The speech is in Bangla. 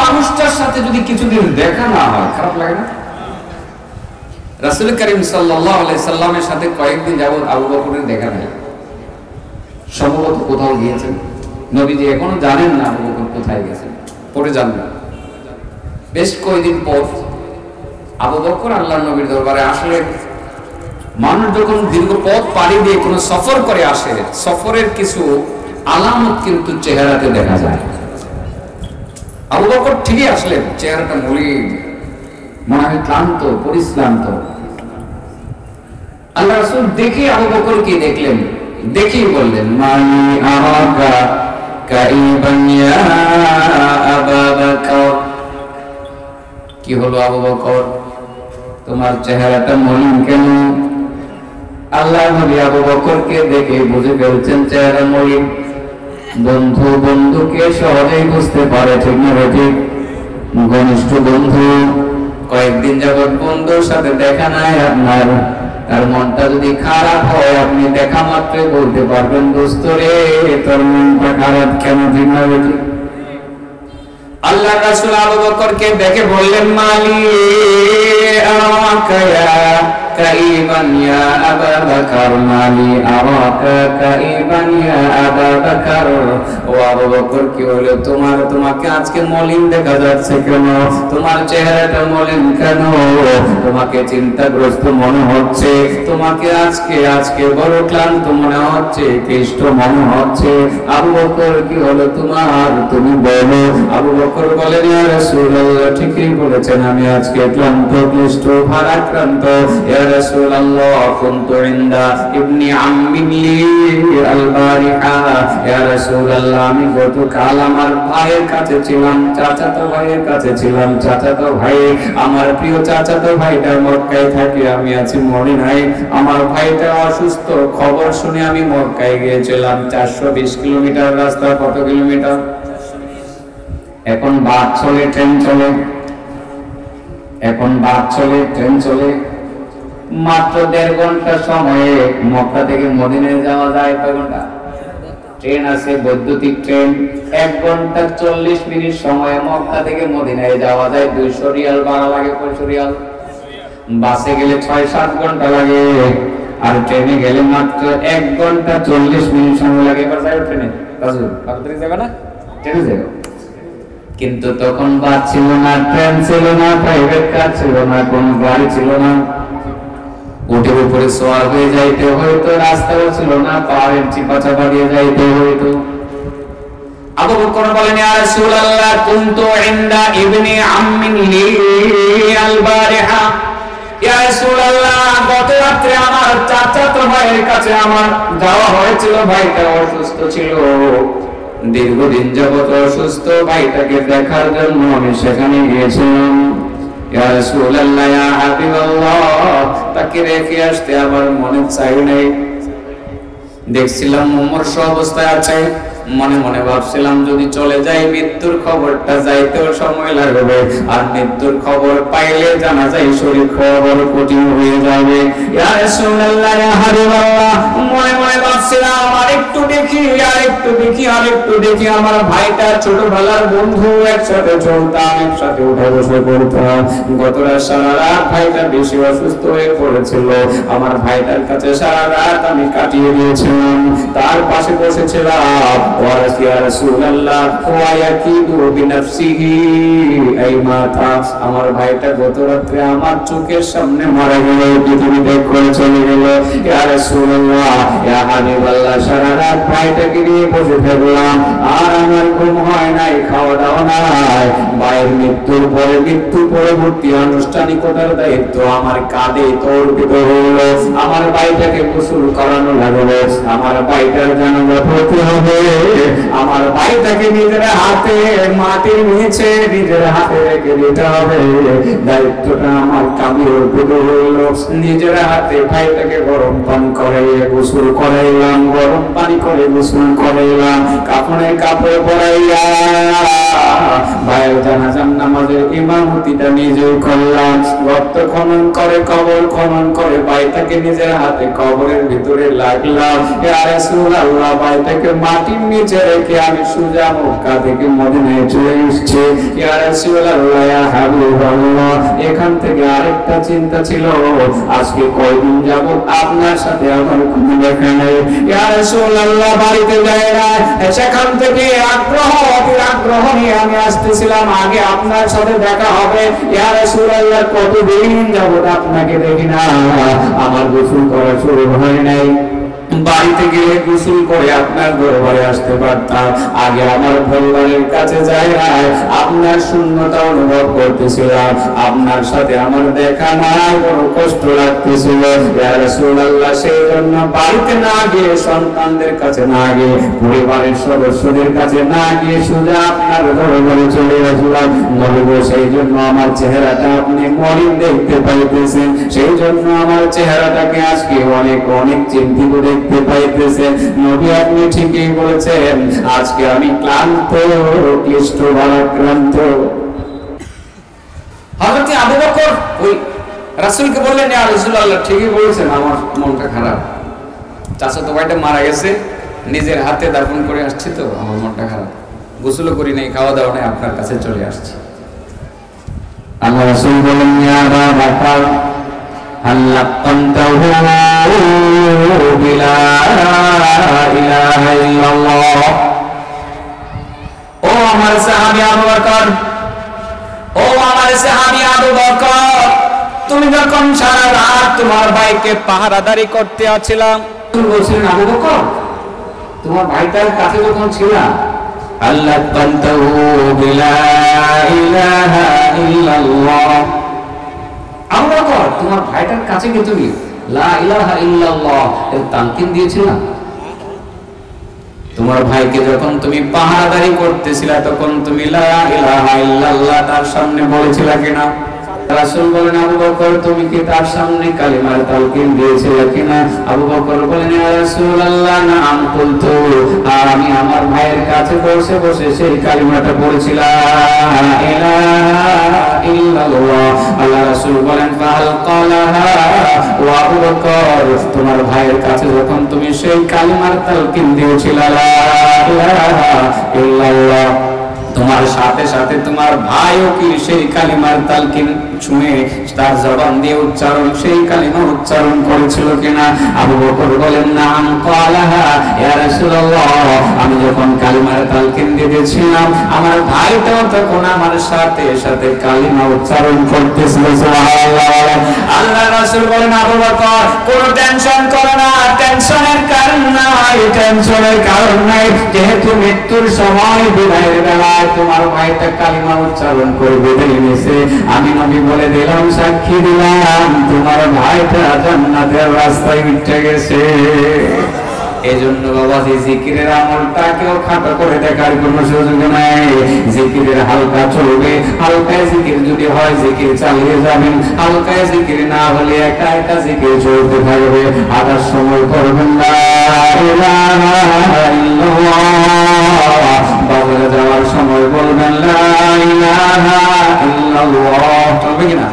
মানুষটার সাথে যদি কিছুদিন দেখা না হয় খারাপ লাগে না? রাসূল করিম সাল্লাল্লাহু আলাইহি সাল্লামের সাথে কয়েকদিন যাবত আবু বকরের দেখা নাই, সম্ভবত কোথাও গিয়েছেন। নবীজি এখনো জানেন না আবু বকর কোথায় গেছেন, পরে জানবেন। বেশ কয়েকদিন পর আবু বকর আল্লাহর নবীর দরবারে আসলেন। মানুষ যখন দীর্ঘ পথ পাড়ি দিয়ে কোনো সফর করে আসে, সফরের কিছু আলামত কিন্তু চেহারাতে দেখা যায়। আবু বকর ঠিকই আসলেন, চেহারাটা মলিন, মনে হয় ক্লান্ত, পরিশ্রান্ত। আল্লাহ রাসূল দেখে আবু বকরকে দেখলেন, দেখেই বললেন, মানি আরাকা কাইবান ইয়া আবা বকর। কি হলো আবু বকর, তোমার চেহারাটা মলিন কেন? আল্লাহ নবী আবু বকরকে দেখে বুঝে ফেলছেন চেহারা মলিন। বন্ধু বন্ধুকে সহজেই বুঝতে পারে, ঠিক না ঠিক? ঘনিষ্ঠ বন্ধু, কয়েকদিন যাবত বন্ধুর সাথে দেখা নাই আপনার, তার মনটা যদি খারাপ হয় আপনি দেখা মাত্রই বলতে পারবেন, দোস্ত রে তোর মনটা খারাপ কেন, ঠিক না ঠিক? আল্লাহ রাসূল আবু বকরকে দেখে বললেন, মালি আরাকা কাইবান ইয়া আবা বকর, মালি আরাকা কাইবান ইয়া আবা বকর। ও আবু বকর, কি হলো তোমার? তোমাকে আজকে মলিন দেখা যাচ্ছে কেন? তোমার চেহারাটা মলিন কেন? তোমাকে চিন্তাগ্রস্ত মনে হচ্ছে, তোমাকে আজকে বড় ক্লান্ত মনে হচ্ছে, ক্লিষ্ট মনে হচ্ছে। আবু বকর, কি হলো তোমার? তুমি বলো। আবু বকর বলেন, ইয়া রাসূলুল্লাহ, ঠিকই বলেছেন, আমি আজকে ক্লান্ত, ক্লিষ্ট, ভারাক্রান্ত। ইয়া রাসূলুল্লাহ, কুনতু ইনদা ইবনি আম্মি আল বারিহা। ইয়া রাসূলুল্লাহ, আমি গতকাল আমার ভাইয়ের কাছে ছিলাম, চাচাতো ভাইয়ের কাছে ছিলাম। চাচাতো ভাই, আমার প্রিয় চাচাতো ভাইটা মক্কায় থাকে, আমি আছি মদিনায়। আমার ভাইটা অসুস্থ, খবর শুনে আমি মক্কায় গিয়েছিলাম। 420 কিলোমিটার রাস্তা। কত কিলোমিটার? এখন বাস চলে, ট্রেন চলে, এখন বাস চলে, ট্রেন চলে। মাত্র 1.5 ঘন্টা সময়ে মক্কা থেকে মদিনায় যাওয়া যায়। কয় ঘন্টা? ট্রেন আছে, বৈদ্যুতিক ট্রেন। 1 ঘন্টা 40 মিনিট সময়ে মক্কা থেকে মদিনায় যাওয়া যায়। 200 রিয়াল ভাড়া লাগে। 500 রিয়াল। বাসে গেলে 6-7 ঘন্টা লাগে, আর ট্রেনে গেলে মাত্র 1 ঘন্টা 40 মিনিট সময় লাগে। এবার যাই ট্রেনে, তাড়াতাড়ি যাবে না? ট্রেনে যাবে। কিন্তু তখন বাস ছিল না, ট্রেন ছিল না, প্রাইভেট কার ছিল না, কোন গাড়ি ছিল না। উটের উপরে সওয়ার হয়ে যাইতে হয়তো, রাস্তাও ছিল না, পাহাড়ের চিপাচাপা দিয়ে যাইতে হয়তো। আবু বকর বলেন, ইয়া রাসূলুল্লাহ, কুনতু ইনদা ইবনি আম্মিন লি আল বারিহা। ইয়া রাসূলুল্লাহ, গত রাতে আমার চাচাতো ভাইয়ের কাছে আমার যাওয়া হয়েছিল। ভাইটা অসুস্থ ছিল, দীর্ঘদিন যাবত অসুস্থ। ভাইটাকে দেখার জন্য আমি সেখানে গিয়েছিলাম। ইয়া রাসূলুল্লাহ, ইয়া হাবিবাল্লাহ, তাকে রেখে আসতে আমার মনে চাই নাই। দেখছিলাম মুমূর্ষু অবস্থায় আছে, মনে মনে ভাবছিলাম যদি চলে যাই মৃত্যুর খবরটা যাইতেও সময় লাগবে, আর মৃত্যুর খবর পাইলে জানা যায় শরীর খবর কঠিন হয়ে যাবে। ইয়া রাসূলুল্লাহ, ইয়া হাবিবাল্লাহ, মনে মনে ভাবছিলাম আরেকটু দেখি, আরেকটু দেখি, আরেকটু দেখি। আমার ভাইটা ছোটবেলার বন্ধু, একসাথে চলতাম, একসাথে উঠা বসে করতাম। গত রাত সারা রাত ভাইটা বেশি অসুস্থ হয়ে পড়েছিল। আমার ভাইটার কাছে সারা রাত আমি কাটিয়ে দিয়েছিলাম, তার পাশে বসেছিলাম। ওয়া রাসূলুল্লাহ, ওয়া ইয়াকিদু বিনাফসিহি আই মাতা। আমার ভাইটা গত রাতে আমার চোখের সামনে মারা গেল, পৃথিবী ত্যাগ করে চলে গেল। ইয়া রাসূলুল্লাহ, ইয়া হাবিবাল্লাহ, সারা রাত ভাইটাকে নিয়ে বসে থাকলাম, আর আমার ঘুম হয় নাই, খাওয়া দাওয়া নাই। ভাইয়ের মৃত্যুর পরে, মৃত্যু পরবর্তী আনুষ্ঠানিকতার দায়িত্ব আমার কাঁধে তোড়িত হইল। আমার ভাইটাকে গোসল করানো লাগলো, আমার ভাইটার জানাজা পড়তে হবে। আমার ভাইটাকে নিজের হাতে মাটির নিচে নিজের হাতে রেখে দিতে হবে। দায়িত্বটা আমার কাঁধের উপরে হইল। নিজের হাতে ভাইটাকে গরম পানি করাইয়া গোসল করাইলাম, গরম পানি করে গোসল করাইলাম, কাপড়ে কাপড় পরাইয়া ভাইয়ের জানাজার নামাজের ইমামতি পদ্ধতিটা নিজেই করলাম। গর্ত খনন করে, কবর খনন করে ভাইটাকে নিজের হাতে কবরের ভিতরে লাগলাম। ইয়া রাসূলুল্লাহ, ভাইটাকে মাটির নিচে রেখে আমি সোজা মক্কা থেকে মদিনায় চলে এসেছি। ইয়া রাসূলুল্লাহ, ইয়া হাবিবাল্লাহ, এখান থেকে আরেকটা চিন্তা ছিল, আজকে কয়দিন যাব আপনার সাথে আমার কোনো দেখা নেই। ইয়া রাসূলুল্লাহ, বাড়িতে যাই না, সেখান থেকে আগ্রহ নিয়ে আমি আসতেছিলাম, আগে আপনার সাথে দেখা হবে। ইয়া রাসূলুল্লাহ, কতদিন যাবত আপনাকে দেখি না, আমার গোসল করা শুরু হয় নাই। বাড়িতে গেলে গোসল করে আপনার দরবারে আসতে পারতাম, আগে আমার পরিবারের কাছে যাই না, আপনার শূন্যতা অনুভব করতেছিলাম, আপনার সাথে আমার দেখা নাই, বড় কষ্ট লাগতেছিল। ইয়া রাসূলুল্লাহ, সেই জন্য বাড়িতে না গিয়ে, সন্তানদের কাছে না গিয়ে, পরিবারের সদস্যদের কাছে না গিয়ে সোজা আপনার দরবারে চলে আসলাম। নবী, সেই জন্য আমার চেহারাটা আপনি মলিন দেখতে পাইতেছেন, সেই জন্য আমার চেহারাটাকে আজকে অনেক অনেক চিন্তিত দেখতে পাইতেছেন। নবী, আপনি ঠিকই বলেছেন, আজকে আমি ক্লান্ত, ক্লিষ্ট, ভারাক্রান্ত। হযরত আবু বকর ওই রাসূলকে বললেন, ইয়া রাসূলুল্লাহ, ঠিকই বলেছেন, আমার মনটা খারাপ, চাচাতো ভাইটা মারা গেছে, নিজের হাতে দাফন করে আসছি, তো আমার মনটা খারাপ, গোসল করি নাই, খাওয়া দাওয়া নাই, আপনার কাছে চলে আসছি। আল্লাহ রাসূল বলেন, ইয়া আবা বকর, হাল লাকানতাহু বিলা ইলাহা ইল্লাল্লাহ। ও আমার সাহাবী আবু বকর, ও আমার সাহাবী আবু বকর, তুমি যখন সারা রাত তোমার ভাইকে পাহারাদারি করতে আছিলাম, তুমি বলছিলেন, আবু বকর, তোমার ভাইটার কাছে যখন ছিলাম, আল্লাহ বান্তাহু বিলা ইলাহা ইল্লাল্লাহ, আবু বকর, তোমার ভাইটার কাছে কি তুমি লা ইলাহা ইল্লাল্লাহ এর তালকিন দিয়েছিলা? তোমার ভাইকে যখন তুমি পাহারাদারি করতেছিলা, তখন তুমি লা ইলাহা ইল্লাল্লাহ তার সামনে বলেছিলা কিনা? রাসূল বলেন, আবু বকর, তুমি কি তার সামনে কালিমার তালকিন দিয়েছিলে কিনা? আবু বকর বলেন, ইয়া রাসূলুল্লাহ, নাম কুলতু, আর আমি আমার ভাইয়ের কাছে বসে বসে সেই কালিমাটা পড়েছিলাম, লা ইলাহা ইল্লাল্লাহ। আল্লাহ রাসূল বলেন, ফাহাল ক্বালাহা, ও আবু বকর, তোমার ভাইয়ের কাছে যখন তুমি সেই কালিমার তালকিন দিয়েছিলা, লা ইলাহা ইল্লাল্লাহ, তোমার সাথে সাথে তোমার ভাইও কি সেই কালিমার তালকিন শুনে তার জবান দিয়ে উচ্চারণ, সেই কালিমা উচ্চারণ করেছিল কিনা? আবু বকর বলেন, নাম ক্বালাহা ইয়া রাসূলুল্লাহ, আমি যখন কালিমার তালকিন দিয়েছিলাম, আমার ভাইটাও তখন আমার সাথে সাথে কালিমা উচ্চারণ করতেছিল। সুবহানাল্লাহ। আল্লাহ রাসূল বলেন, আবু বকর, কোনো টেনশন করো না, টেনশনের কারণ নাই, টেনশনের কারণ নাই, যেহেতু মৃত্যুর সময় বিদায়ের বেলায় তোমার ভাইটা কালিমা উচ্চারণ করে বিদায় নিয়েছে, আমি নবী বলে দিলাম, সাক্ষী দিলাম, তোমার ভাইটা জান্নাতের রাস্তায় উঠে গেছে। এজন্য বাবাজি, জিকিরের আমলটাকেও খাটো করে দেখার কোনো সুযোগ নাই। জিকিরের হালকা চলবে, হালকায় জিকির যদি হয় জিকির চালিয়ে যাবেন, হালকায় জিকির না হলে একা একা জিকির চলতে থাকবে। আদার সময় করবেন না ইলাহা ইল্লাল্লাহ, বাজারে যাওয়ার সময় বলবেন লা ইলাহা ইল্লাল্লাহ, চলবে কিনা?